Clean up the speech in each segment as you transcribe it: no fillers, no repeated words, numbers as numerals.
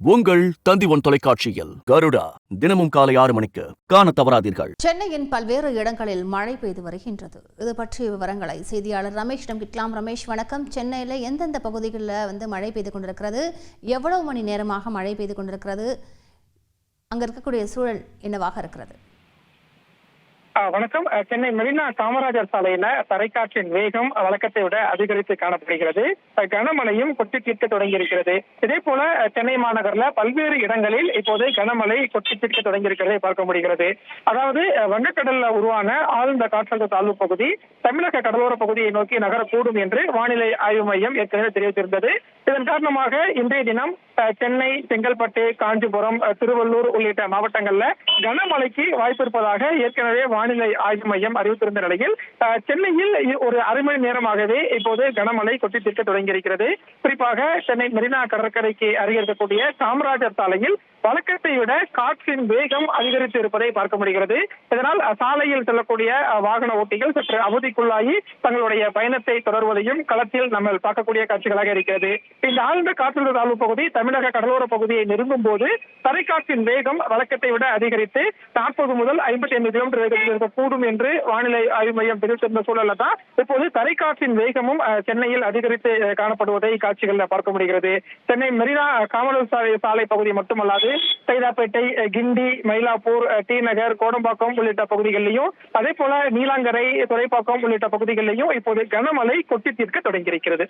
உங்கள் தந்தி1 தொலைக்காட்சியில் கருடா தினமும் காலை 6 மணிக்கு காண தவறாதீர்கள். சென்னையின் பல்வேறு இடங்களில் மழை பெய்து வருகின்றது. இது பற்றிய விவரங்களை செய்தியாளர் ரமேஷிடம் கேட்கலாம். ரமேஷ், வணக்கம். சென்னையில் எந்தெந்த பகுதிகளில் மழை பெய்து கொண்டிருக்கிறது? எவ்வளவு மணி நேரமாக மழை பெய்து கொண்டிருக்கிறது? அங்க இருக்கக்கூடிய சூழல் என்னவாக இருக்கிறது? வணக்கம். சென்னை மெரினா காமராஜர் சாலையில தரைக்காற்றின் வேகம் வழக்கத்தை விட அதிகரித்து காணப்படுகிறது. கனமழையும் கொட்டி தீர்க்க தொடங்கி இருக்கிறது. இதே போல சென்னை மாநகர்ல பல்வேறு இடங்களில் இப்போது கனமழை கொட்டி தீர்க்க தொடங்கி இருக்கிறதை பார்க்க முடிகிறது. அதாவது வங்கக்கடல்ல உருவான ஆழ்ந்த காற்றழுத்த தாழ்வு பகுதி தமிழக கடலோர பகுதியை நோக்கி நகரக்கூடும் என்று வானிலை ஆய்வு மையம் ஏற்கனவே தெரிவித்திருந்தது. இதன் காரணமாக இன்றைய தினம் சென்னை, செங்கல்பட்டு, காஞ்சிபுரம், திருவள்ளூர் உள்ளிட்ட மாவட்டங்கள்ல கனமழைக்கு வாய்ப்பு இருப்பதாக ஏற்கனவே வானிலை ஆய்வு மையம் அறிவித்திருந்த நிலையில் சென்னையில் ஒரு அரை மணி நேரமாகவே இப்போது கனமழை கொட்டி தீர்க்க தொடங்கியிருக்கிறது. குறிப்பாக சென்னை மெரினா கடற்கரைக்கு அருகே இருக்கக்கூடிய காமராஜர் சாலையில் வழக்கத்தை விட காற்றின் வேகம் அதிகரித்து இருப்பதை பார்க்க முடிகிறது. இதனால் சாலையில் செல்லக்கூடிய வாகன ஓட்டிகள் சற்று அவதிக்குள்ளாகி தங்களுடைய பயணத்தை தொடர்வதையும் களத்தில் நம்ம பார்க்கக்கூடிய காட்சிகளாக இருக்கிறது. இந்த ஆழ்ந்த காற்றழுத்த தாழ்வு பகுதி தமிழக கடலோர பகுதியை நெருங்கும் போது தரைக்காற்றின் வேகம் வழக்கத்தை விட அதிகரித்து 40 முதல் 55 கிலோமீட்டர் வேகத்தில் இருக்கக்கூடும் என்று வானிலை ஆய்வு மையம் தெரிவித்திருந்த சூழல்ல தான் இப்போது தரைக்காற்றின் வேகமும் சென்னையில் அதிகரித்து காணப்படுவதை காட்சிகளில் பார்க்க முடிகிறது. சென்னை மெரினா காமராஜர் சாலை பகுதி மட்டுமல்லாது சைதாப்பேட்டை, கிண்டி, மயிலாப்பூர், டி நகர், கோடம்பாக்கம் உள்ளிட்ட பகுதிகளிலும் அதே போல நீலாங்கரை, துறைப்பாக்கம் உள்ளிட்ட பகுதிகளிலும் இப்போது கனமழை கொட்டி தீர்க்க தொடங்கியிருக்கிறது.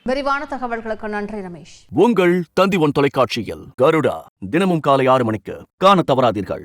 விரிவான தகவல்களுக்கு நன்றி ரமேஷ். உங்கள் தந்தி1 தொலைக்காட்சியில் கருடா தினமும் காலை 6 மணிக்கு காண தவறாதீர்கள்.